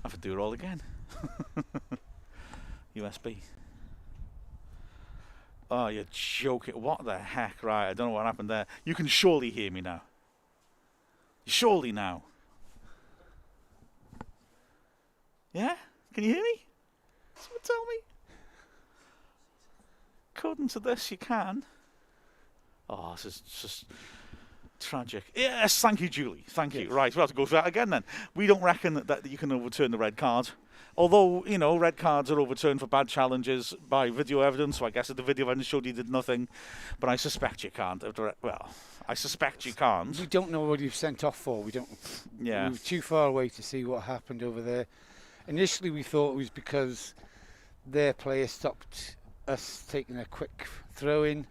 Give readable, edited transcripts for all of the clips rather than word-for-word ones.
have to do it all again. USB. Oh, you're joking. What the heck? Right, I don't know what happened there. You can surely hear me now. Surely now. Yeah? Can you hear me? Someone tell me. According to this, you can. Oh, this is just tragic. Yes, thank you, Julie. Thank you. Right, we'll have to go through that again then. We don't reckon that you can overturn the red card. Although, red cards are overturned for bad challenges by video evidence, so I guess if the video evidence showed he did nothing, but I suspect you can't. Well, I suspect you can't. We don't know what he was sent off for. We were too far away to see what happened over there. Initially, we thought it was because their player stopped us taking a quick throw-in,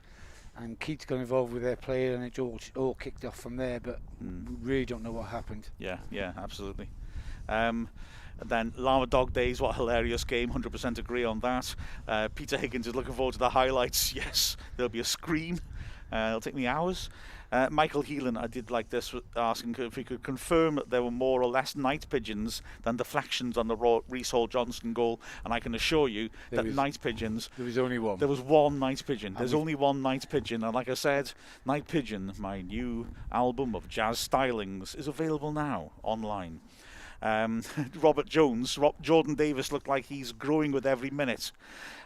and Keats got involved with their player, and it all kicked off from there, but we really don't know what happened. Yeah, absolutely. And then Llama Dog Days, what a hilarious game, 100% agree on that. Peter Higgins is looking forward to the highlights. Yes, there'll be a scream. It'll take me hours. Michael Heelan, I did like this, asking if he could confirm that there were more or less night pigeons than deflections on the Reece Hall-Johnson goal, and I can assure you night pigeons... There was only one. There was one night pigeon. There's only one night pigeon, and like I said, Night Pigeon, my new album of jazz stylings, is available now online. Robert Jones, Jordan Davis looked like he's growing with every minute.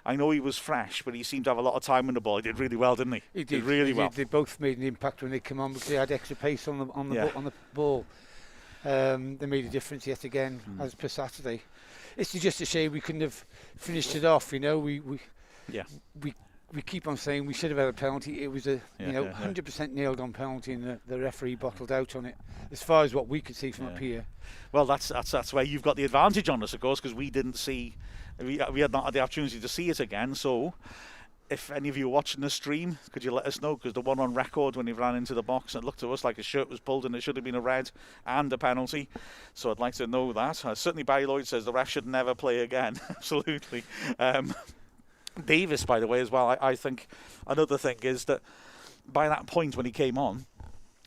I know he was fresh, but he seemed to have a lot of time on the ball. He did really well, didn't he? He did really well. They both made an impact when they came on because they had extra pace on the ball. They made a difference yet again, as per Saturday. It's just a shame we couldn't have finished it off. We keep on saying we should have had a penalty. It was 100% nailed on penalty, and the referee bottled out on it. As far as what we could see from up here. Well, that's where you've got the advantage on us, of course, because we didn't see, we had not had the opportunity to see it again. So, if any of you are watching the stream, could you let us know? Because the one on record when he ran into the box, it looked to us like his shirt was pulled, and it should have been a red and a penalty. So I'd like to know that. Certainly, Barry Lloyd says the ref should never play again. Absolutely. Davis, by the way, as well, I think another thing is that by that point when he came on,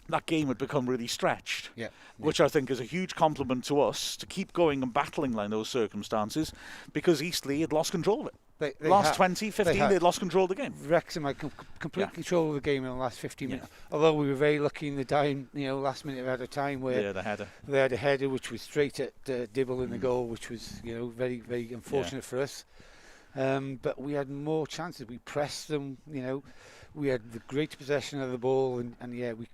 that game had become really stretched, which I think is a huge compliment to us to keep going and battling like those circumstances, because Eastleigh had lost control of it. They last 20, 15, they'd lost control of the game. Wrexham had complete control of the game in the last 15 minutes. Although we were very lucky in the dying, last minute at a time where the header. They had a header which was straight at Dibble in the goal, which was very, very unfortunate for us. But we had more chances. We pressed them. We had the great possession of the ball, and we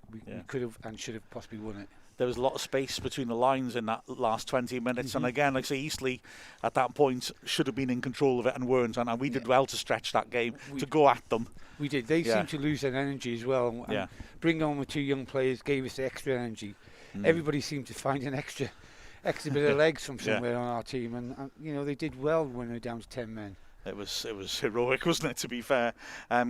could have and should have possibly won it. There was a lot of space between the lines in that last 20 minutes, and again, like I say, Eastleigh at that point should have been in control of it and weren't, and we did well to stretch that game, to go at them. We did. They seemed to lose their energy as well, and bring on the two young players gave us the extra energy. Everybody seemed to find an extra bit of legs from somewhere on our team, and they did well when they were down to 10 men. It was heroic, wasn't it, to be fair?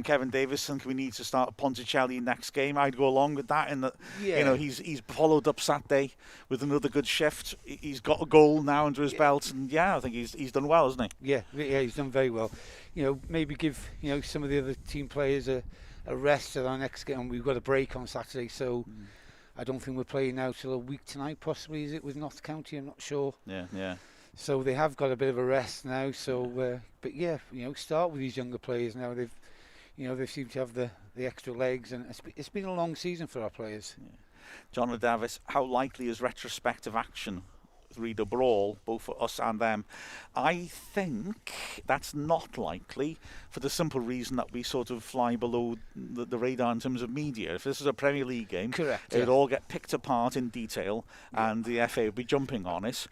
Kevin Davison, we need to start Ponticelli next game. I'd go along with that in that, he's followed up Saturday with another good shift. He's got a goal now under his belt, and I think he's done well, hasn't he? Yeah, he's done very well. Maybe give some of the other team players a rest at our next game. We've got a break on Saturday, so I don't think we're playing now till a week tonight, possibly, is it, with Notts County? I'm not sure. Yeah. So they have got a bit of a rest now. So, start with these younger players now. They seem to have the extra legs, and it's been a long season for our players. Yeah. John Davis, how likely is retrospective action? Read a brawl, both for us and them? I think that's not likely, for the simple reason that we sort of fly below the radar in terms of media. If this is a Premier League game, correct, it would all get picked apart in detail, and the FA would be jumping on it.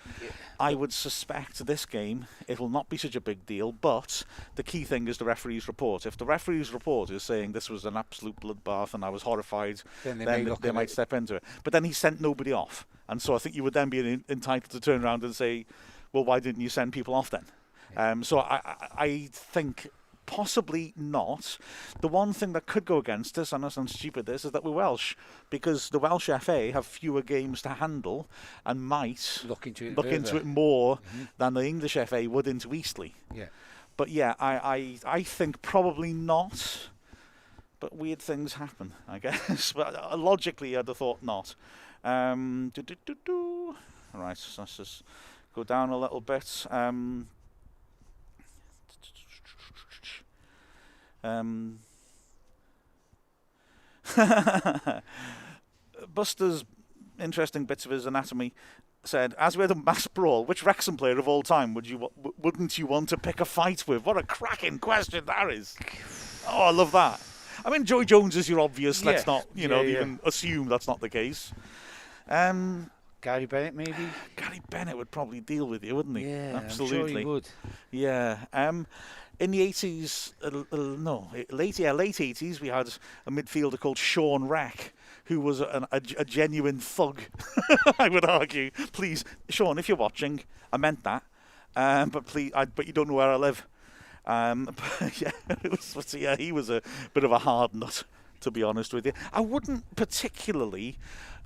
I would suspect this game it will not be such a big deal, but the key thing is the referee's report. If the referee's report is saying this was an absolute bloodbath and I was horrified, then they might step into it. But then he sent nobody off. And so I think you would then be entitled to turn around and say, well, why didn't you send people off then? So I think possibly not. The one thing that could go against us, and that sounds stupid, is that we're Welsh, because the Welsh FA have fewer games to handle and might look into it more than the English FA would into Eastleigh. Yeah. But I think probably not. But weird things happen, I guess. But logically, I'd have thought not. Right, so let's just go down a little bit. Buster's interesting bits of his anatomy said, as we had a mass brawl, which Wrexham player of all time wouldn't you want to pick a fight with? What a cracking question that is. Oh, I love that. I mean, Joey Jones is your obvious. Yeah. Let's not, even assume that's not the case. Gary Bennett, maybe? Gary Bennett would probably deal with you, wouldn't he? Yeah, absolutely. I'm sure he would. Yeah. In the 80s, late 80s, we had a midfielder called Sean Reck, who was a genuine thug, I would argue. Please, Sean, if you're watching, I meant that. But you don't know where I live. He was a bit of a hard nut, to be honest with you. I wouldn't particularly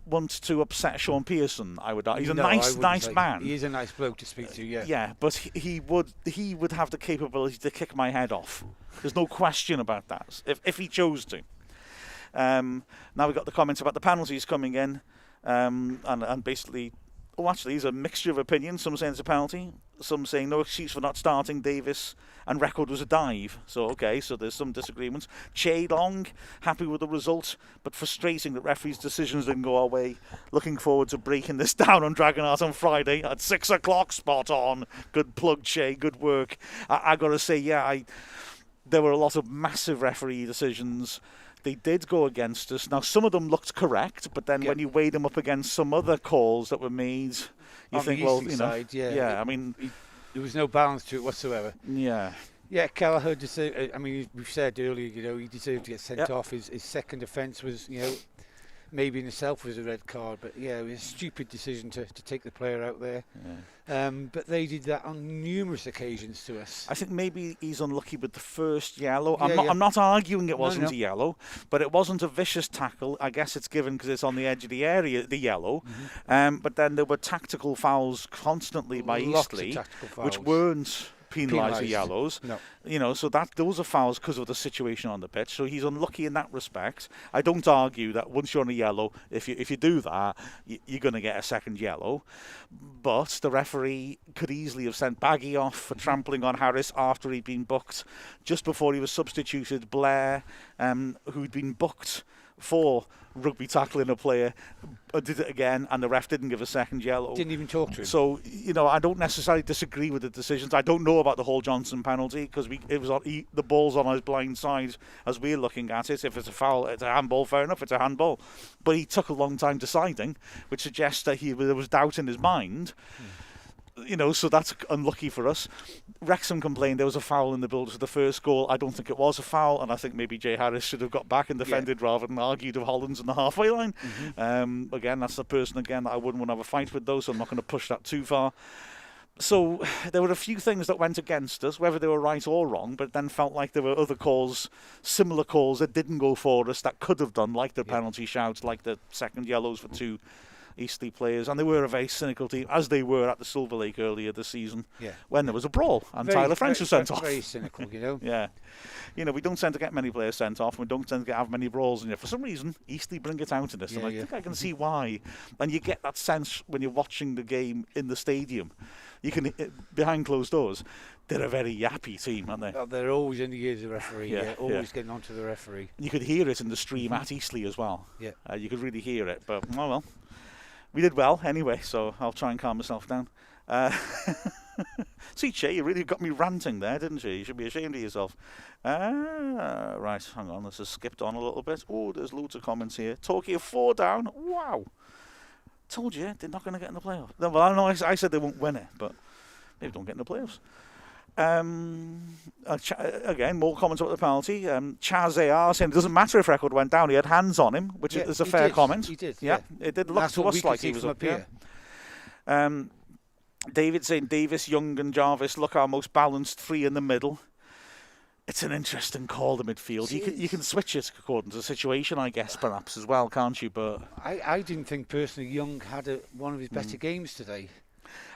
want to upset Sean Pearson, I would argue. He's a nice man. He is a nice bloke to speak to, yeah. Yeah, but he would have the capability to kick my head off. There's no question about that, if he chose to. Now we've got the comments about the penalties coming in, and basically, actually, there's a mixture of opinions. Some saying it's a penalty, some saying no excuse for not starting Davis, and record was a dive. So there's some disagreements. Chay Long, happy with the result, but frustrating that referees' decisions didn't go our way. Looking forward to breaking this down on Dragonheart on Friday at 6 o'clock, spot on. Good plug, Chay, good work. I got to say, there were a lot of massive referee decisions. They did go against us. Now, some of them looked correct, but then when you weigh them up against some other calls that were made, you think, well, side, I mean, there was no balance to it whatsoever. Yeah. Yeah, Kelleher deserved. I mean, we've said earlier, he deserved to get sent off. His second offence was, maybe in itself was a red card, but it was a stupid decision to take the player out there. Yeah. But they did that on numerous occasions to us. I think maybe he's unlucky with the first yellow. I'm not arguing it wasn't a yellow, but it wasn't a vicious tackle. I guess it's given because it's on the edge of the area, the yellow. Mm-hmm. But then there were tactical fouls constantly by Eastleigh, which weren't penalised with yellows. No. So those are fouls because of the situation on the pitch. So he's unlucky in that respect. I don't argue that once you're on a yellow, if you do that, you're going to get a second yellow. But the referee could easily have sent Baggy off for trampling on Harris after he'd been booked. Just before he was substituted, Blair, who'd been booked for rugby tackling a player, did it again, and the ref didn't give a second yellow. Didn't even talk to him. So, I don't necessarily disagree with the decisions. I don't know about the whole Johnson penalty because the ball's on his blind side as we're looking at it. If it's a foul, it's a handball, fair enough, it's a handball. But he took a long time deciding, which suggests that there was doubt in his mind. So that's unlucky for us. Wrexham complained there was a foul in the build to the first goal. I don't think it was a foul, and I think maybe Jay Harris should have got back and defended rather than argued with Hollands on the halfway line. Mm-hmm. Again, that's the person that I wouldn't want to have a fight with, though, so I'm not going to push that too far. So there were a few things that went against us, whether they were right or wrong, but it then felt like there were other calls, similar calls that didn't go for us that could have done, like the penalty shouts, like the second yellows for two Eastleigh players, and they were a very cynical team, as they were at the Silver Lake earlier this season, when there was a brawl and Tyler French was sent off. Very cynical, Yeah. We don't tend to get many players sent off, and we don't tend to have many brawls, and for some reason, Eastleigh bring it out in this, and I think I can see why. And you get that sense when you're watching the game in the stadium. You can, behind closed doors, they're a very yappy team, aren't they? They're always in the ears of the referee, always getting onto the referee. You could hear it in the stream at Eastleigh as well. Yeah. You could really hear it, but, oh well. We did well anyway, so I'll try and calm myself down. See, Che, you really got me ranting there, didn't you? You should be ashamed of yourself. Right, hang on, this has skipped on a little bit. Oh, there's loads of comments here. Torquay 4 down. Wow. Told you, they're not going to get in the playoffs. Well, I know I said they won't win it, but maybe don't get in the playoffs. Again, more comments about the penalty. Chaz AR saying it doesn't matter if record went down, he had hands on him, which is a fair comment. He did. Yeah, it did look to us like he was up here. David saying Davis, Young and Jarvis look our most balanced three in the middle. It's an interesting call, the midfield. You can switch it according to the situation, I guess, perhaps as well, can't you? But I didn't think personally Young had one of his better games today.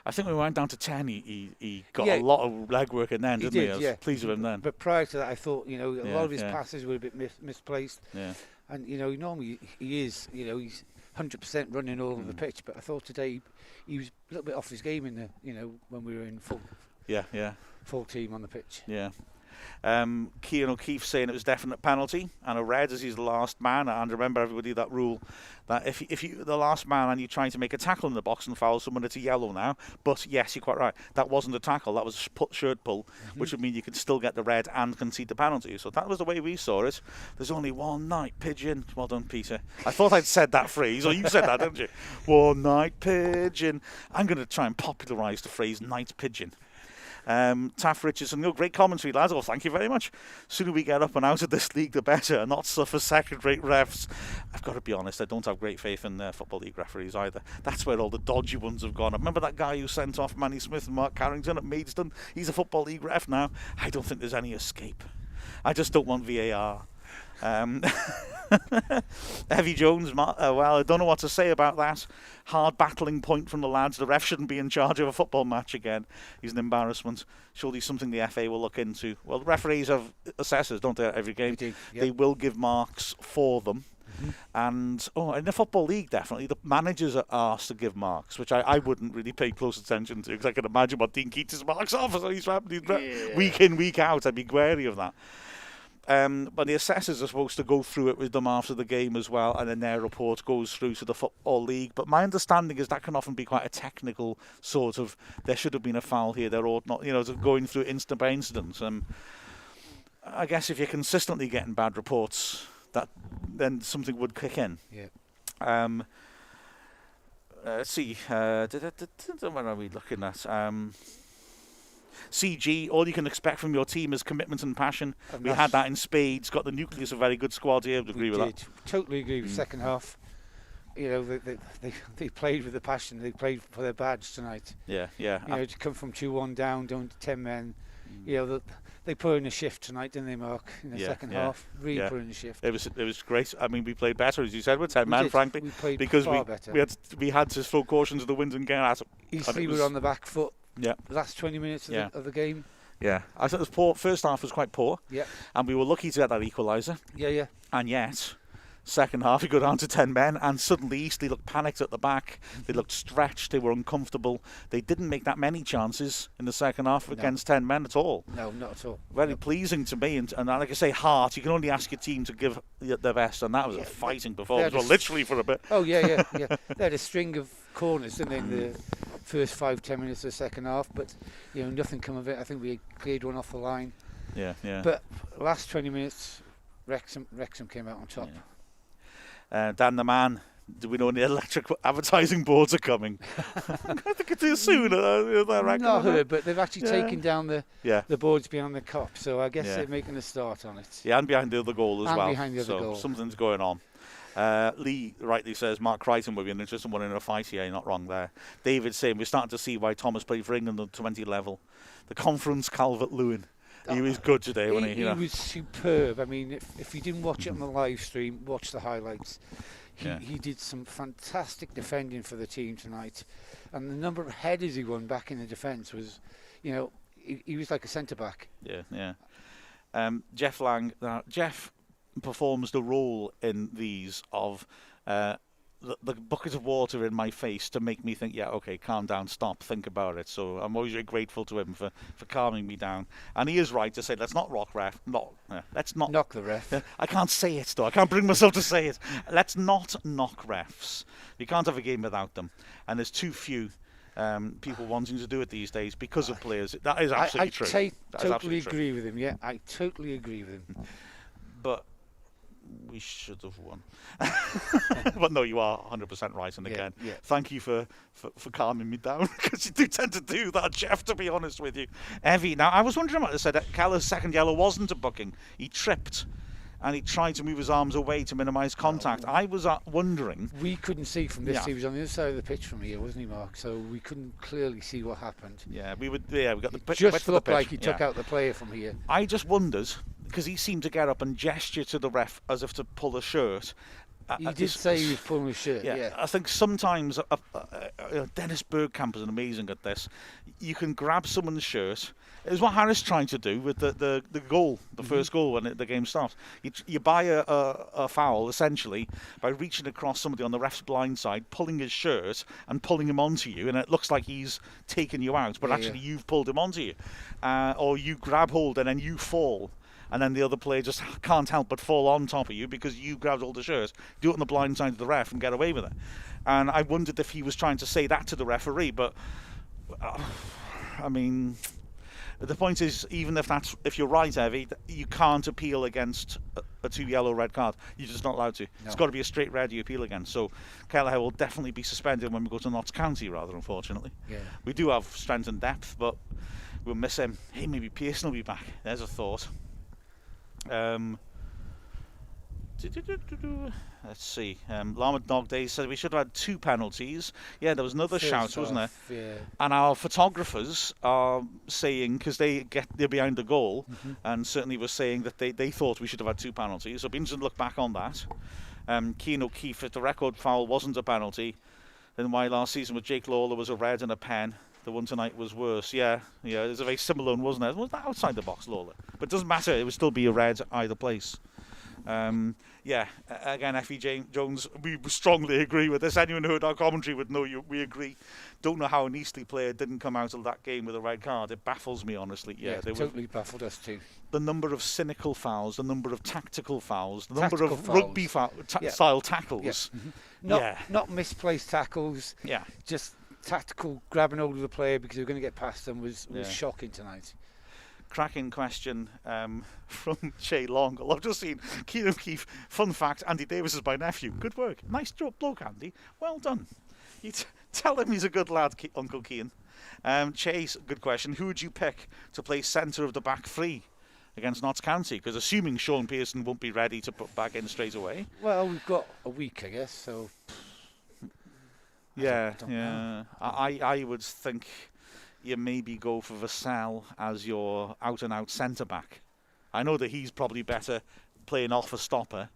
I think when we went down to 10, he got a lot of legwork in then, didn't he? I was pleased with him then. But prior to that, I thought, a lot of his passes were a bit misplaced. Yeah. And, normally he is, he's 100% running all over the pitch. But I thought today he was a little bit off his game in the, when we were in full team on the pitch. Yeah. Kieran O'Keefe saying it was definite penalty and a red as he's the last man. And remember, everybody, that rule that if you're the last man and you're trying to make a tackle in the box and foul someone, it's a yellow now. But yes, you're quite right. That wasn't a tackle. That was a shirt pull, which would mean you could still get the red and concede the penalty. So that was the way we saw it. There's only one night pigeon. Well done, Peter. I thought I'd said that phrase, or you said that, didn't you? One night pigeon. I'm going to try and popularise the phrase night pigeon. Taff Richardson, great commentary, lads. Oh, thank you very much. Sooner we get up and out of this league, the better, and not suffer second-rate refs. I've got to be honest, I don't have great faith in Football League referees either. That's where all the dodgy ones have gone. I remember that guy who sent off Manny Smith and Mark Carrington at Maidstone. He's a Football League ref now. I don't think there's any escape. I just don't want VAR. Heavy Jones, well, I don't know what to say about that. Hard battling point from the lads. The ref shouldn't be in charge of a football match again. He's an embarrassment. Surely something the FA will look into. Well, the referees have assessors, don't they, at every game? Yep. They will give marks for them. And in the Football League, definitely, the managers are asked to give marks, which I wouldn't really pay close attention to, because I can imagine what Dean Keats's marks are for week in, week out. I'd be wary of that. But the assessors are supposed to go through it with them after the game as well, and then their report goes through to the Football League. But my understanding is that can often be quite a technical sort of, there should have been a foul here, there ought not, going through incident by incident. I guess if you're consistently getting bad reports, then something would kick in. Yeah. Let's see. What are we looking at? CG, all you can expect from your team is commitment and passion. We had that in spades. Got the nucleus of a very good squad here. Agree with that? Totally agree with second half. They played with the passion. They played for their badge tonight. Yeah. To come from 2-1 down to 10 men. They put in a shift tonight, didn't they, Mark? In the second half, really put in a shift. It was great. I mean, we played better, as you said, with 10 men, frankly. We played because far better. we had to throw caution to the wind and get at it. Eastleigh were on the back foot. Yeah. The last 20 minutes of the game. Yeah. I thought it was poor. First half was quite poor. Yeah. And we were lucky to get that equaliser. Yeah. And yet, second half, we go down to 10 men, and suddenly Eastleigh looked panicked at the back. They looked stretched. They were uncomfortable. They didn't make that many chances in the second half against 10 men at all. No, not at all. Very pleasing to me. And like I say, heart. You can only ask your team to give their best, and that was a fighting performance. Well, literally for a bit. Oh, yeah. They had a string of corners, didn't they, in the first 5-10 minutes of the second half, but nothing come of it. I think we cleared one off the line. Yeah. But last 20 minutes, Wrexham came out on top. Yeah. Dan the man, do we know when the electric advertising boards are coming? I think it's too soon. Not heard, but they've actually taken down the boards behind the cop, so I guess they're making a start on it. Yeah, and behind the other goal as well. Behind the other goal. Something's going on. Lee rightly says Mark Crichton would be an interesting one in a fight. Yeah, not wrong there. David saying we're starting to see why Thomas played for England at 20 level. The conference Calvert-Lewin. He was good today, wasn't he? He was superb. I mean, if you didn't watch it on the live stream, watch the highlights. He did some fantastic defending for the team tonight, and the number of headers he won back in the defence was, he was like a centre back. Yeah. Jeff Lang. Jeff performs the role in these of the bucket of water in my face to make me think, okay, calm down, stop, think about it. So I'm always very grateful to him for calming me down. And he is right to say, let's not let's not knock the ref. I can't say it though. I can't bring myself to say it. Let's not knock refs. We can't have a game without them. And there's too few people wanting to do it these days because of players. That is absolutely true. I totally agree with him. Yeah, I totally agree with him. But we should have won. But no, you are 100% right. And again, thank you for calming me down, because you do tend to do that, Jeff, to be honest with you. Evie, now I was wondering what I said. Keller's second yellow wasn't a booking. He tripped and he tried to move his arms away to minimise contact. I was wondering. We couldn't see from this. He was on the other side of the pitch from here, wasn't he, Mark? So we couldn't clearly see what happened. Yeah, we got the pitch. Just looked like he took out the player from here. I just wondered, because he seemed to get up and gesture to the ref as if to pull a shirt. You did say he was pulling his shirt, yeah. I think sometimes Dennis Bergkamp is amazing at this. You can grab someone's shirt. It was what Harris tried to do with the goal, the first goal when the game starts. You buy a foul, essentially, by reaching across somebody on the ref's blind side, pulling his shirt and pulling him onto you, and it looks like he's taken you out, but actually you've pulled him onto you. Or you grab hold and then you fall. And then the other player just can't help but fall on top of you because you grabbed hold of the shirt, do it on the blind side of the ref and get away with it. And I wondered if he was trying to say that to the referee, but I mean, the point is, even if you're right, Evie, you can't appeal against a 2 yellow red card. You're just not allowed to. No. It's got to be a straight red you appeal against. So Kelleher will definitely be suspended when we go to Notts County, rather, unfortunately. Yeah. We do have strength and depth, but we'll miss him. Hey, maybe Pearson will be back. There's a thought. Let's see. Larmid Dog Day said we should have had 2 penalties. Yeah, there was another shout, wasn't there? Yeah. And our photographers are saying, because they're behind the goal, and certainly were saying that they thought we should have had 2 penalties. So it'll be interesting to look back on that. Cian O'Keefe, if the record foul wasn't a penalty, then why last season with Jake Lawler was a red and a pen. The one tonight was worse. Yeah, it was a very similar one, wasn't it? Was that outside the box, Lawler? But it doesn't matter. It would still be a red either place. Again, Effie Jones, we strongly agree with this. Anyone who heard our commentary would know we agree. Don't know how an Eastleigh player didn't come out of that game with a red card. It baffles me, honestly. Yeah, they totally baffled us too. The number of cynical fouls, the number of tactical fouls, the number of rugby style tackles. Yeah. Not misplaced tackles. Yeah. Just tactical grabbing hold of the player because they're going to get past them was shocking tonight. Cracking question from Chay Long. I've just seen Cian O'Keefe. Fun fact, Andy Davis is my nephew. Good work. Nice job, bloke, Andy. Well done. You tell him he's a good lad, Uncle Cian. Chase, good question. Who would you pick to play centre of the back 3 against Notts County? Because assuming Sean Pearson won't be ready to put back in straight away. Well, we've got a week, I guess, so... I would think you maybe go for Vassell as your out-and-out centre-back. I know that he's probably better playing off a stopper,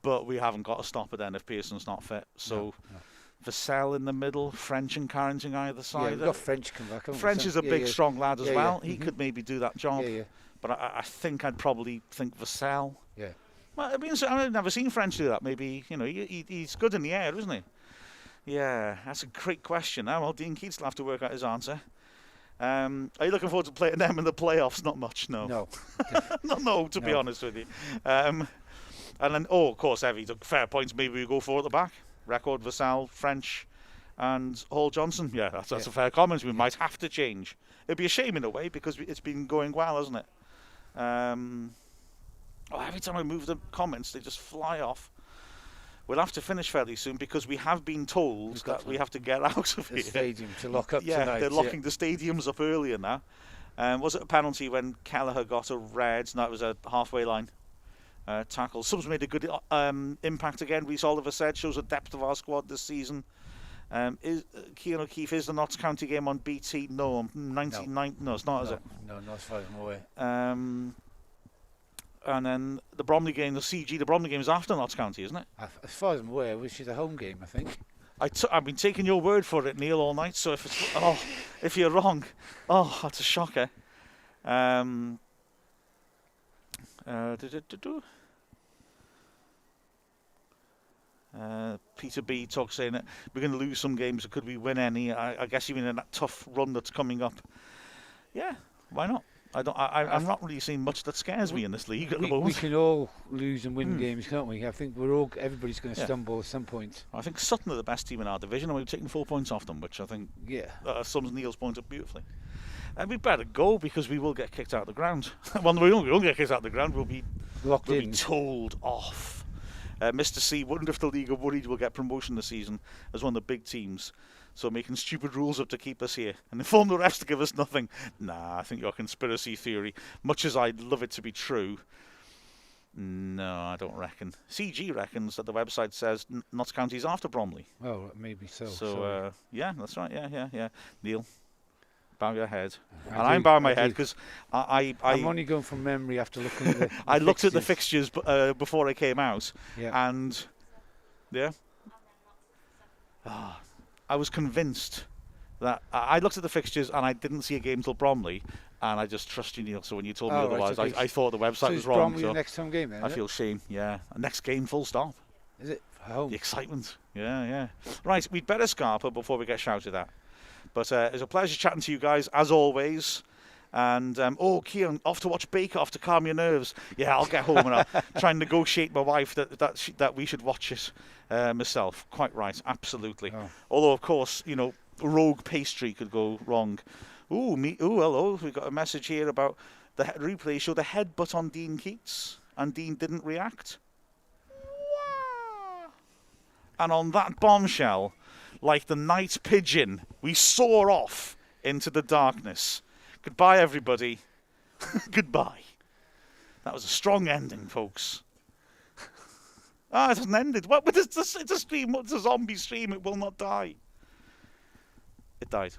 but we haven't got a stopper then if Pearson's not fit. So Vassell in the middle, French and Carrington either side. Yeah, we've got French come back. French is a big, strong lad as well. He could maybe do that job. Yeah. But I think I'd probably think Vassell. Yeah. Well, I've never seen French do that. Maybe, he's good in the air, isn't he? Yeah, that's a great question. Well, Dean Keats will have to work out his answer. Are you looking forward to playing them in the playoffs? Not much, no. No, to be honest with you. And then, of course, Evie took fair points. Maybe we go 4 at the back. Record, Vassell, French, and Hall Johnson. Yeah, that's a fair comment. We might have to change. It'd be a shame in a way because it's been going well, hasn't it? Every time I move the comments, they just fly off. We'll have to finish fairly soon because we have been told that we have to get out of here. The stadium to lock up tonight. Yeah, they're locking the stadiums up earlier now. Was it a penalty when Kelleher got a red? No, it was a halfway line tackle. Subs made a good impact again. Reece Oliver said shows the depth of our squad this season. Cian O'Keefe, is the Notts County game on BT? No, 99. No, it's not, is it? No, not as far as I'm aware. And then the Bromley game, the Bromley game is after Notts County, isn't it? As far as I'm aware, which is a home game, I think. I've been taking your word for it, Neil, all night. So if you're wrong, that's a shocker. Peter B talks saying that we're going to lose some games. Could we win any? I guess even in that tough run that's coming up. Yeah, why not? I'm not really seeing much that scares me in this league at the moment. We can all lose and win games, can't we? I think everybody's going to stumble at some point. I think Sutton are the best team in our division, and we've taken 4 points off them, which I think sums Neil's point up beautifully. And we better go because we will get kicked out of the ground. Well, we won't get kicked out of the ground. We'll be told off. Mr. C, wonder if the league are worried we'll get promotion this season as one of the big teams. So making stupid rules up to keep us here and inform the refs to give us nothing. Nah, I think your conspiracy theory, much as I'd love it to be true, no, I don't reckon. CG reckons that the website says Notts County's after Bromley. Oh, maybe so. So, yeah, that's right. Yeah. Neil? Bow your head. And I'm bowing my head because I'm only going from memory after looking at the I looked at the fixtures before I came out, and I was convinced that I looked at the fixtures and I didn't see a game till Bromley, and I just trust you, Neil. So when you told me otherwise, right, okay. I thought the website was wrong. Bromley the next home game, then, I feel shame. Yeah, next game, full stop. Is it home? The excitement. Yeah. Right, we'd better scarper before we get shouted at. But it's a pleasure chatting to you guys as always. And Kieran, off to watch Bake Off to calm your nerves. Yeah, I'll get home and I'll try and negotiate my wife that we should watch it myself. Quite right, absolutely. Oh. Although of course, rogue pastry could go wrong. Hello. We got a message here about the replay showed a headbutt on Dean Keats, and Dean didn't react. And on that bombshell, like the night pigeon, we soar off into the darkness. Goodbye, everybody. Goodbye. That was a strong ending, folks. It hasn't ended. It's a stream. It's a zombie stream. It will not die. It died.